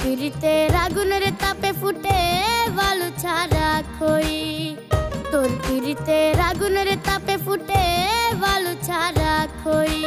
পিরিতের আগুনের তাপে ফুটে বালু ছাড়া খই। তোর পিরিতের আগুনের তাপে ফুটে বালু ছাড়া খই।